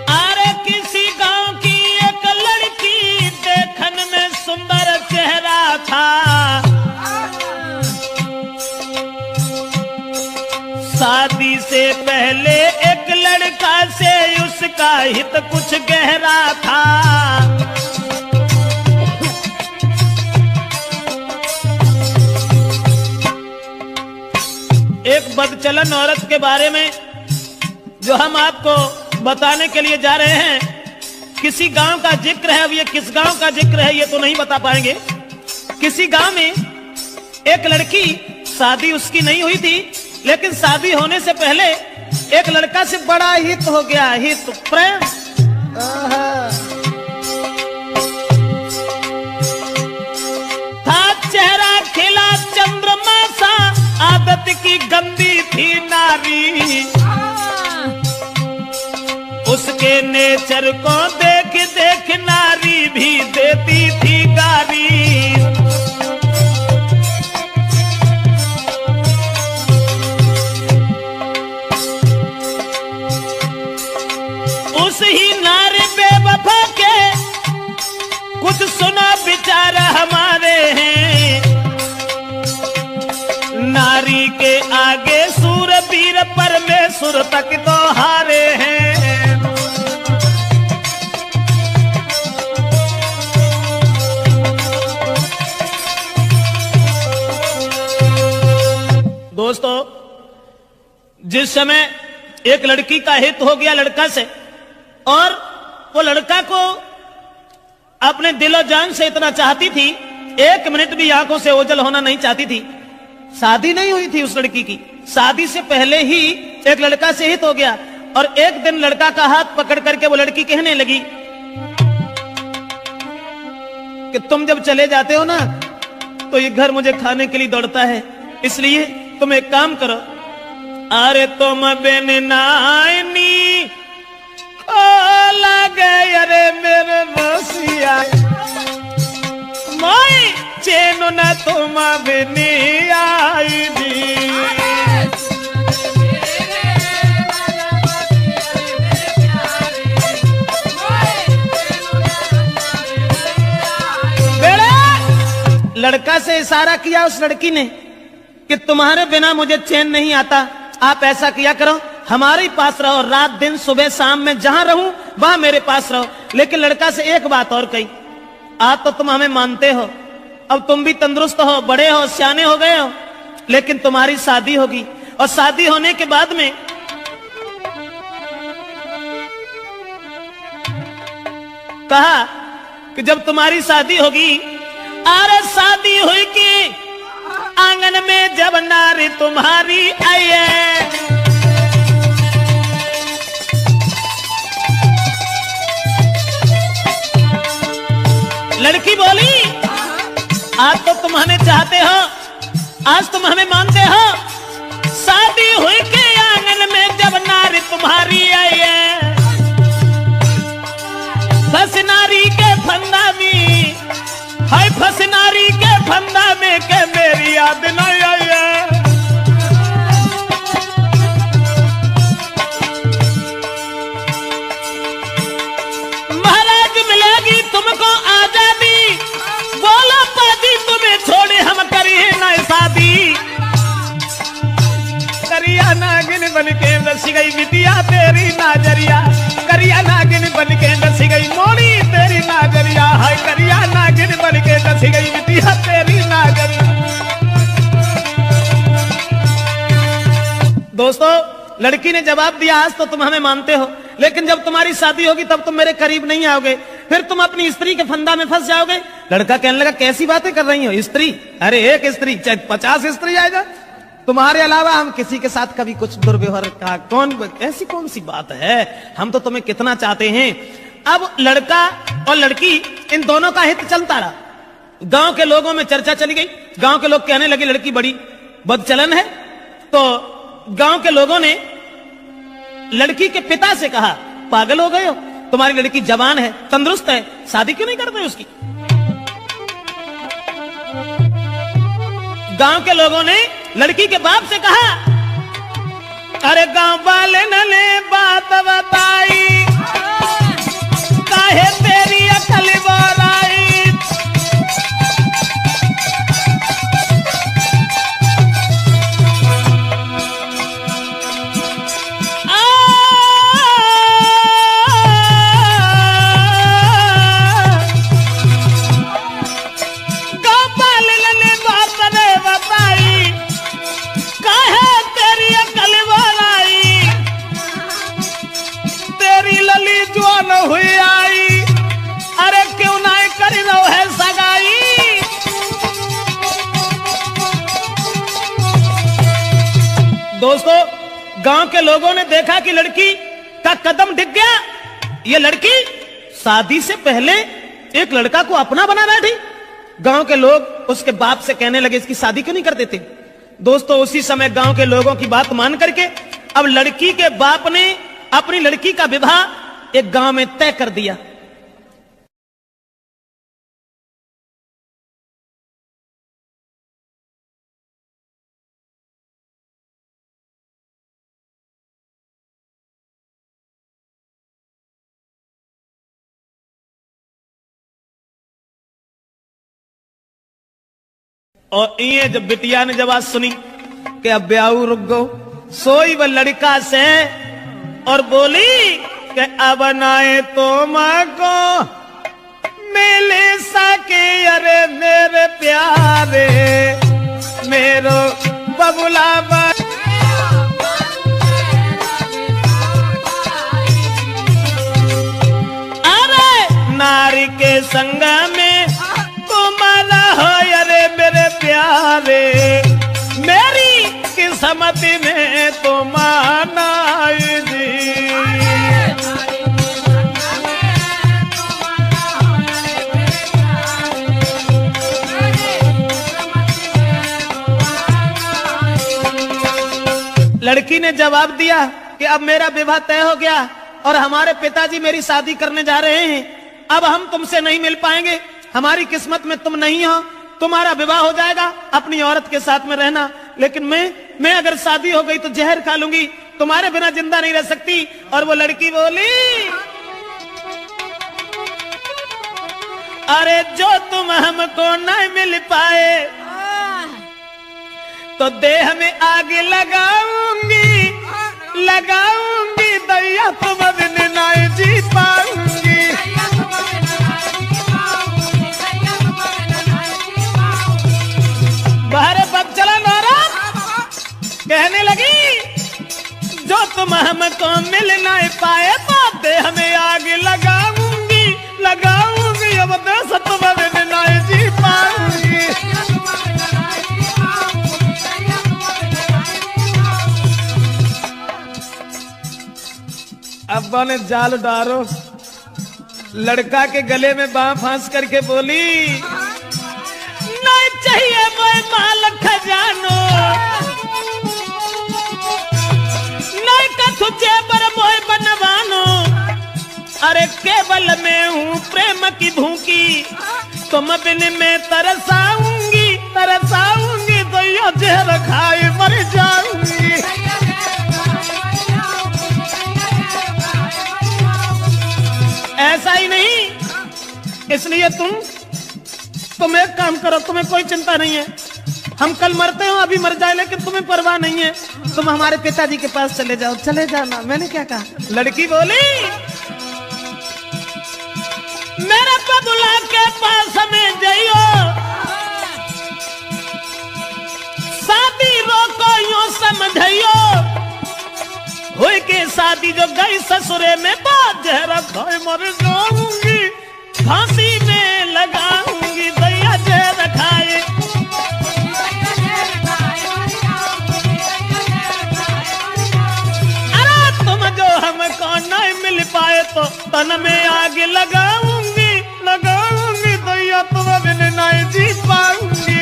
अरे किसी गांव की एक लड़की देखने में सुंदर चेहरा था, शादी से पहले एक लड़का से उसका हित कुछ गहरा था। एक बदचलन औरत के बारे में जो हम आपको बताने के लिए जा रहे हैं, किसी गांव का जिक्र है। अब ये किस गांव का जिक्र है ये तो नहीं बता पाएंगे। किसी गांव में एक लड़की, शादी उसकी नहीं हुई थी, लेकिन शादी होने से पहले एक लड़का से बड़ा हित हो गया, हित प्रेम। था चेहरा खिला चंद्रमा सा, आदत की गंदी थी नारी, उसके नेचर को देख देख नारी भी देती थी गारी। उस ही नारी बेवफा के कुछ सुना विचार हमारे हैं, नारी के आगे सूरवीर परमेश्वर तक तो हारे हैं। दोस्तों, जिस समय एक लड़की का हित हो गया लड़का से, और वो लड़का को अपने दिलो जान से इतना चाहती थी, एक मिनट भी आंखों से ओझल होना नहीं चाहती थी। शादी नहीं हुई थी उस लड़की की, शादी से पहले ही एक लड़का से हित हो गया। और एक दिन लड़का का हाथ पकड़ करके वो लड़की कहने लगी कि तुम जब चले जाते हो ना तो ये घर मुझे खाने के लिए दौड़ता है, इसलिए तुम एक काम करो, अरे तुम बिन नाइनी लगे अरे मेरे रसिया मोई चैन न तुम बिनी आई दी। लड़का से इशारा किया उस लड़की ने कि तुम्हारे बिना मुझे चैन नहीं आता, आप ऐसा किया करो, हमारे पास रहो, रात दिन सुबह शाम में जहां रहूं वहां मेरे पास रहो। लेकिन लड़का से एक बात और कही, आज तो तुम हमें मानते हो, अब तुम भी तंदुरुस्त हो, बड़े हो, सियाने हो गए हो, लेकिन तुम्हारी शादी होगी, और शादी होने के बाद में कहा कि जब तुम्हारी शादी होगी, अरे शादी हुई कि आंगन में जब नारी तुम्हारी आई है, लड़की बोली आज तो तुम हमें चाहते हो, आज तुम हमें मानते हो, शादी हुई के आंगन में जब नारी तुम्हारी आई है, फंस नारी के फंदा में, हाय फंस नारी के फंदा में के मेरी याद न आई है। महाराज मिलेगी तुमको आजादी, बोलो पाजी तुम्हें छोड़े हम करिए ना शादी, करिया नागिन बन के रस गई बिटिया तेरी नाजरिया, करिया नागिन बन के रस गई मोड़ी तेरी नाजरिया, हाय करिया नागिन बन के रस गई बिटिया तेरी नाजरिया। दोस्तों, लड़की ने जवाब दिया आज तो तुम हमें मानते हो, लेकिन जब तुम्हारी शादी होगी तब तुम मेरे करीब नहीं आओगे, फिर तुम अपनी स्त्री के फंदा में फंस जाओगे। लड़का कहने लगा कैसी बातें कर रही हो, स्त्री? अरे एक स्त्री चाहे 50 स्त्री आएगा, तुम्हारे अलावा हम किसी के साथ कभी कुछ दुर्व्यवहार का ऐसी कौन सी बात है, हम तो तुम्हें कितना चाहते हैं। अब लड़का और लड़की इन दोनों का हित चलता रहा, गांव के लोगों में चर्चा चली गई, गांव के लोग कहने लगे लड़की बड़ी बदचलन है। तो गांव के लोगों ने लड़की के पिता से कहा पागल हो गए हो, तुम्हारी लड़की जवान है, तंदुरुस्त है, शादी क्यों नहीं करते उसकी। गांव के लोगों ने लड़की के बाप से कहा अरे गांव वाले ने बात बताई, काहे तेरी अकल बोराई। हुई आई, अरे क्यों ना कर लो है सगाई। दोस्तों, गांव के लोगों ने देखा कि लड़की का कदम ढिक गया। ये लड़की शादी से पहले एक लड़का को अपना बना बैठी। गांव के लोग उसके बाप से कहने लगे इसकी शादी क्यों नहीं कर देते। दोस्तों, उसी समय गांव के लोगों की बात मान करके अब लड़की के बाप ने अपनी लड़की का विवाह एक गांव में तय कर दिया। और ये जब बिटिया ने जब आज सुनी कि अब ब्याह रुक गो, सोई वह लड़का से और बोली कि अब नाए तो माँ को मिले सके। अरे मेरे प्यारे मेरो बबुला अरे नारी के संग में तुम्हारा हो। अरे मेरे प्यारे मेरी किस्मत में तुम आनाई जी। लड़की ने जवाब दिया कि अब मेरा विवाह तय हो गया और हमारे पिताजी मेरी शादी करने जा रहे हैं। अब हम तुमसे नहीं मिल पाएंगे, हमारी किस्मत में तुम नहीं हो। तुम्हारा विवाह हो जाएगा, अपनी औरत के साथ में रहना, लेकिन मैं अगर शादी हो गई तो जहर खा लूंगी, तुम्हारे बिना जिंदा नहीं रह सकती। और वो लड़की बोली, अरे जो तुम हमको नहीं मिल पाए तो देह में आग लगाऊंगी, लगाऊंगी दैया तुम बिन नहीं जी पाऊंगी। बाहर पग चला नौरा कहने लगी, जो तुम हमको मिल नहीं पाए तो देह में आग लगाऊंगी, लगाऊंगी अब देश तुम बिन नहीं जी पाऊंगी। अब्बा ने जाल डारो, लड़का के गले में बांह फांस करके बोली, नहीं चाहिए मोए माल खजानो, नहीं कथु जेबर मोए बनवानो। अरे केवल मैं हूँ प्रेम की भूखी, तुम बिन में तरसाऊंगी, तरसाऊंगी तो यो जहर खाए मर जाऊंगी। ऐसा ही नहीं, इसलिए तुम एक काम करो, तुम्हें कोई चिंता नहीं है, हम कल मरते हो अभी मर जाए, लेकिन तुम्हें परवाह नहीं है, तुम हमारे पिताजी के पास चले जाओ। चले जाना, मैंने क्या कहा। लड़की बोली, मेरे बबुला के पास में जाइयो, शादी रोको यूं समझियो, हुई के शादी जो गई ससुरे में बात जहरा खाए मर जाऊंगी, फांसी में लगाऊंगी दैया जहर खाए। अरे तुम जो हमको नहीं मिल पाए तो तन में आग लगाऊंगी, लगाऊंगी दैया तुम बिन नहीं जी पाऊंगी।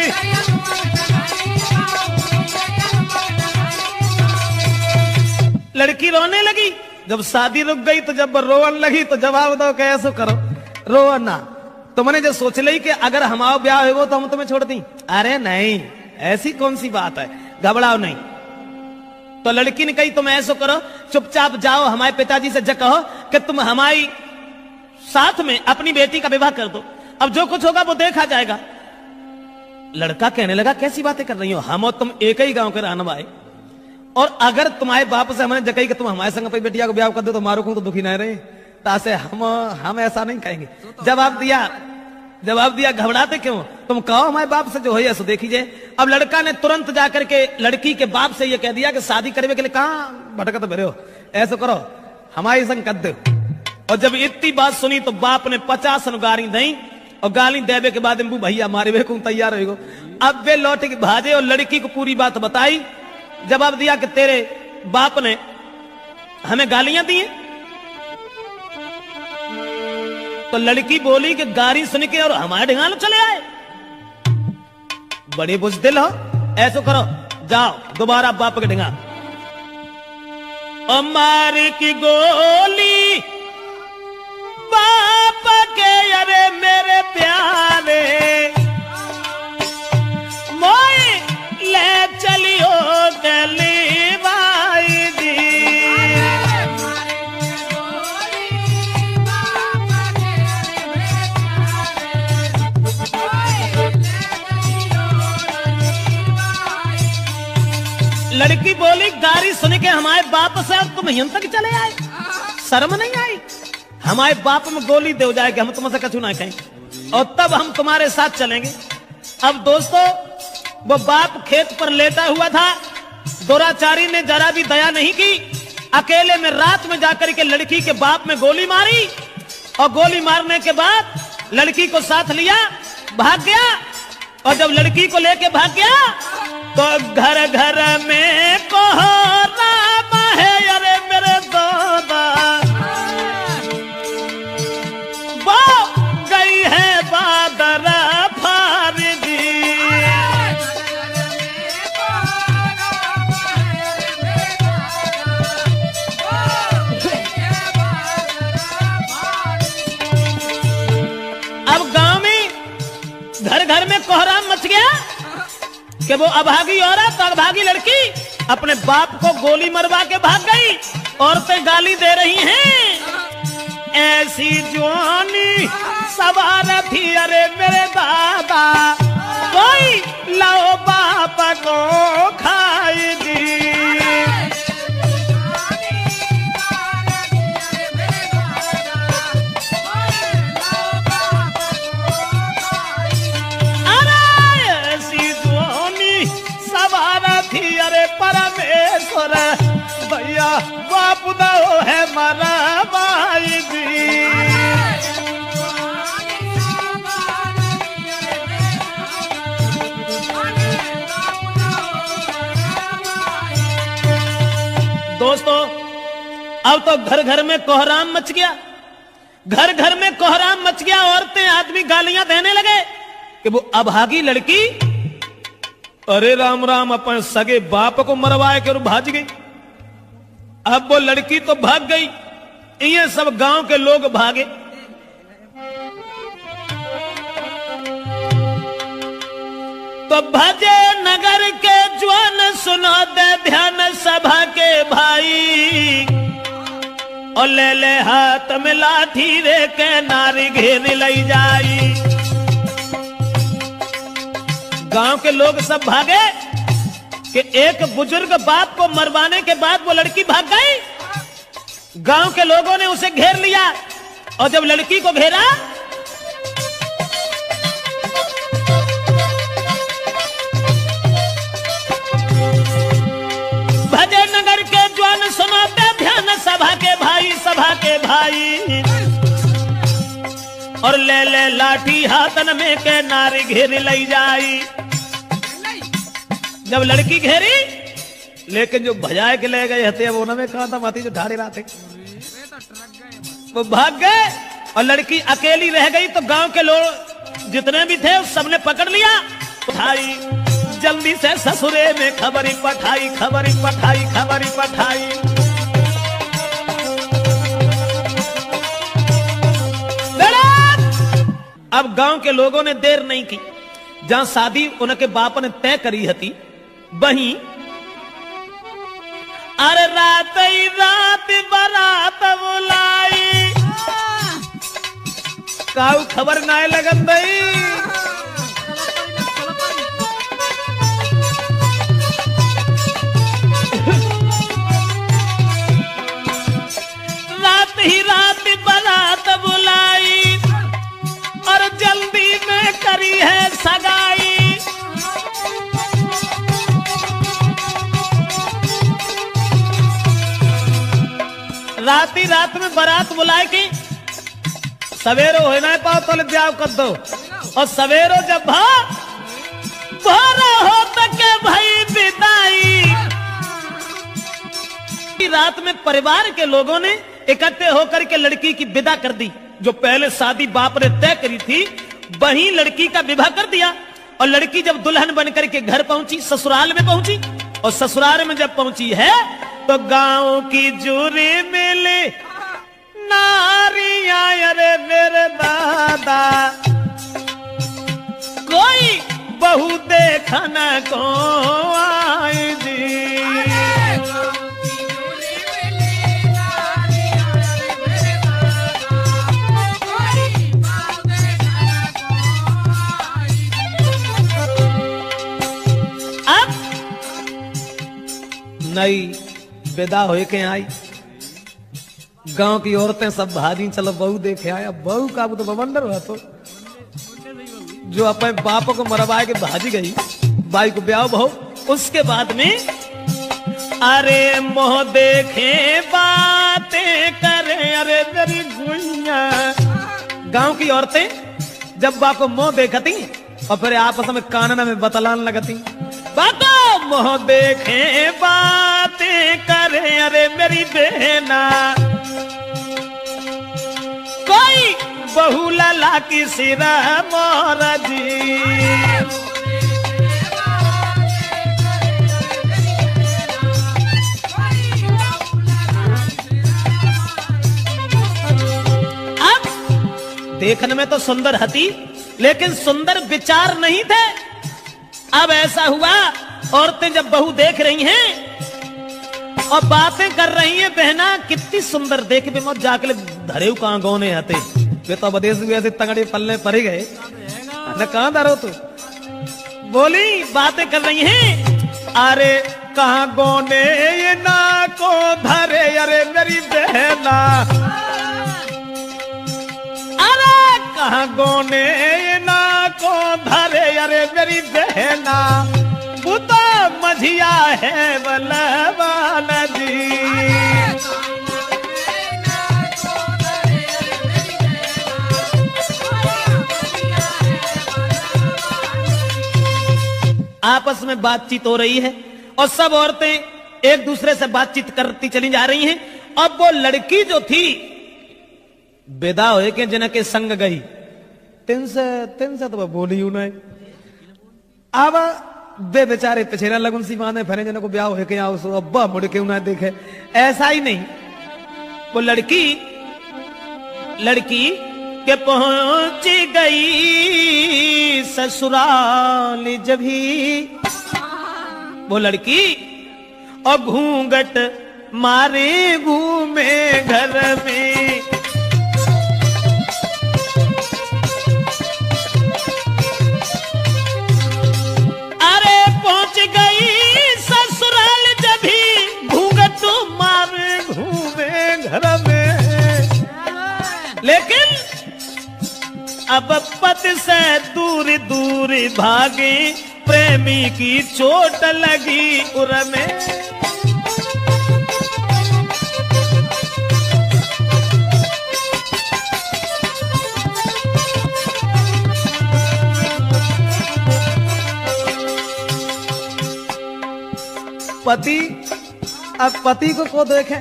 लड़की रोने लगी। जब शादी रुक गई तो जब रोवन लगी तो जवाब दो कैसे करो, रो ना। तुमने जो सोच ली कि अगर हमारा ब्याह हो तो हम तुम्हें छोड़ दी, अरे नहीं, ऐसी कौन सी बात है, घबराओ नहीं। तो लड़की ने कही तुम ऐसा करो, चुपचाप जाओ हमारे पिताजी से कहो कि तुम हमारी साथ में अपनी बेटी का विवाह कर दो, अब जो कुछ होगा वो देखा जाएगा। लड़का कहने लगा कैसी बातें कर रही हो, हम और तुम एक ही गांव के रहने वाले, और अगर तुम्हारे बाप से हमने जगह कि तुम हमारे संग अपनी बेटिया को ब्याह कर दो तो मारो को तो दुखी नहीं रहे, तासे हम ऐसा नहीं कहेंगे। जवाब दिया घबराते क्यों, तुम कहो हमारे बाप से जो है सो देखी जाए। अब लड़का ने तुरंत जाकर के लड़की के बाप से ये कह दिया कि शादी करने के लिए कहां भटकत भरे हो, ऐसा करो हमारी संग कर दो। और जब इतनी बात सुनी तो बाप ने 50 गाली दी, और गाली देवे के बाद भैया मारे वे को तैयार हो। अब वे लौट के भाजे और लड़की को पूरी बात बताई, जवाब दिया कि तेरे बाप ने हमें गालियां दी। तो लड़की बोली कि गाली सुन के और हमारे ढिंगाल चले आए, बड़े बुजदिल हो, ऐसा करो जाओ दोबारा बाप के ढिंगा और मार की गोली बाप के, अरे मेरे प्यारे मोए ले चलियो गली भाई जी। लड़की बोली गाली सुन के हमारे बाप से अब तुम यहां तक चले आए, शर्म नहीं आई, हमारे बाप में गोली दे जाएगी, हम तुमसे कछु ना कहें और तब हम तुम्हारे साथ चलेंगे। अब दोस्तों वो बाप खेत पर लेटा हुआ था, दुराचारी ने जरा भी दया नहीं की, अकेले में रात में जाकर के लड़की के बाप में गोली मारी और गोली मारने के बाद लड़की को साथ लिया भाग गया। और जब लड़की को लेके भाग गया तो घर घर में कोहराम है, अरे मेरे दादा वो गई है बादर फारजी। अब गांव में घर घर में कोहराम मच गया कि वो अभागी औरत, अभागी लड़की अपने बाप को गोली मरवा के भाग गई। औरतें गाली दे रही हैं, ऐसी जवानी सवार थी, अरे मेरे दादा कोई लाओ बाप को खाएगी। अरे परमेश्वर भैया बाप दो है मरा भाई जी। दोस्तों अब तो घर घर में कोहराम मच गया, घर घर में कोहराम मच गया। औरतें आदमी गालियां देने लगे कि वो अभागी लड़की अरे राम राम अपन सगे बाप को मरवाए के भाज गई। अब वो लड़की तो भाग गई, ये सब गांव के लोग भागे। तो भजे नगर के जवान सुनो दे ध्यान सभा के भाई, और ले हाथ में लाठी रे के नारी घेर लई जाई। गांव के लोग सब भागे कि एक बुजुर्ग बाप को मरवाने के बाद वो लड़की भाग गई। गांव के लोगों ने उसे घेर लिया और जब लड़की को घेरा भजे नगर के जवान सुनाते ध्यान सभा के भाई, सभा के भाई, और ले लाठी हाथन में के नारी घेर लई जाई। जब लड़की घेरी, लेकिन जो भजाए के ले गए हते वो में कहा था माती जो ढाड़े रहा थे वो भाग गए और लड़की अकेली रह गई। तो गांव के लोग जितने भी थे सबने पकड़ लिया, उठाई जल्दी से ससुरे में खबरी पठाई, खबरी पठाई, खबरी पठाई। अब गांव के लोगों ने देर नहीं की, जहां शादी उनके बाप ने तय करी हती वहीं अरे रात ही रात बारात बुलाई, काऊ खबर ना लगन दई। रात ही रात बारात बुलाई और जल्दी में करी है सगाई। रात ही रात में बारात बुलाए की सवेरो हो ना पाओ तो ब्याह कर दो, और सवेरो जब भोरा हो तो के भाई विदाई। रात में परिवार के लोगों ने इकट्ठे होकर के लड़की की विदा कर दी। जो पहले शादी बाप ने तय करी थी वहीं लड़की का विवाह कर दिया। और लड़की जब दुल्हन बनकर के घर पहुंची, ससुराल में पहुंची, और ससुराल में जब पहुंची है तो गांव की जूरी मिली नारियां, अरे मेरे दादा कोई बहू देखना को आई जी। अब नई विदा हो के आई, गांव की औरतें सब भाजी चलो बहू देखे आए। अब बहू का तो बवंडर हुआ, तो जो अपने बाप को मरवाए के भाजी गई, बाई को ब्याह बहू। उसके बाद में अरे मोह देखे बातें करे, अरे मेरी गुइया। गांव की औरतें जब बा को मोह देखती और फिर आपस में कानना में बतलान लगती, बाको मोह देखे बातें करे, अरे मेरी बहना कोई बहू लला की सिरा मोरा जी। अब देखने में तो सुंदर हती, लेकिन सुंदर विचार नहीं थे। अब ऐसा हुआ, औरतें जब बहू देख रही हैं और बातें कर रही हैं, बहना कितनी सुंदर देख भी मत जाके धरे कहां गौने आते वे तो विदेश में ऐसे तंगड़े पल्ले पड़े गए न, कहां धरो तू। बोली बातें कर रही हैं, अरे कहां गौने ये ना को धरे, अरे मेरी बहना अरे कहां गौने ये ना को धरे, अरे मेरी बहना वो तो मझिया है बलवाना जी। आपस में बातचीत हो रही है और सब औरतें एक दूसरे से बातचीत करती चली जा रही हैं। अब वो लड़की जो थी विदा हो के जिनके संग गई, तिन से तो बोली हूं नहीं। अब वे बेचारे पिछेरा लगन सी माने फरे जन को ब्याह हो के आओ सो अब्बा मुड़ के उन्हें देखे, ऐसा ही नहीं। वो लड़की के पहुंच गई ससुराल जब ही, वो लड़की और घूंघट मारे घूमे घर में। अरे पहुंच गई ससुराल जब ही, घूंघट मारे घूमे घर में। लेकिन अब पद से दूर दूर भागे, प्रेमी की चोट लगी उर में। पति अब पति को देखे,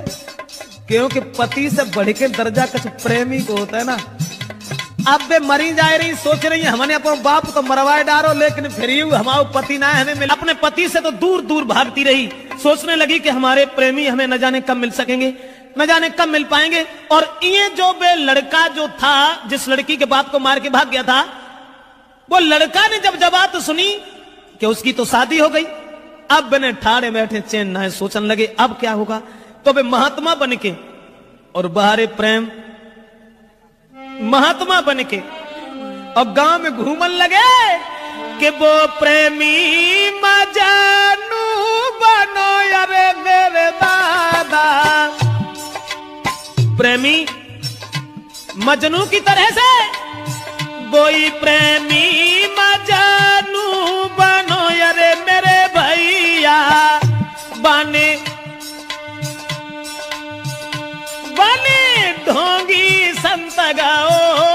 क्योंकि पति से बढ़ के दर्जा कुछ प्रेमी को होता है ना। अब वे मरी जा रही, सोच रही है हमने अपना बाप तो मरवाए डालो, लेकिन फिर हमारा पति ना हमें मिला। अपने पति से तो दूर दूर भागती रही, सोचने लगी कि हमारे प्रेमी हमें न जाने कब मिल सकेंगे, न जाने कब मिल पाएंगे। और ये जो वे लड़का जो था, जिस लड़की के बाप को मार के भाग गया था, वो लड़का ने जब बात सुनी कि उसकी तो शादी हो गई, अब बने ठाड़े बैठे चैन ना है, सोचने लगे अब क्या होगा। तो वे महात्मा बन के और बाहरे प्रेम महात्मा बन के और गांव में घूमन लगे कि वो प्रेमी मजनू बनो अरे मेरे दादा। प्रेमी मजनू की तरह से वही प्रेमी मजनू बनो अरे मेरे भैया। बने बने ढोंगी संत गाओ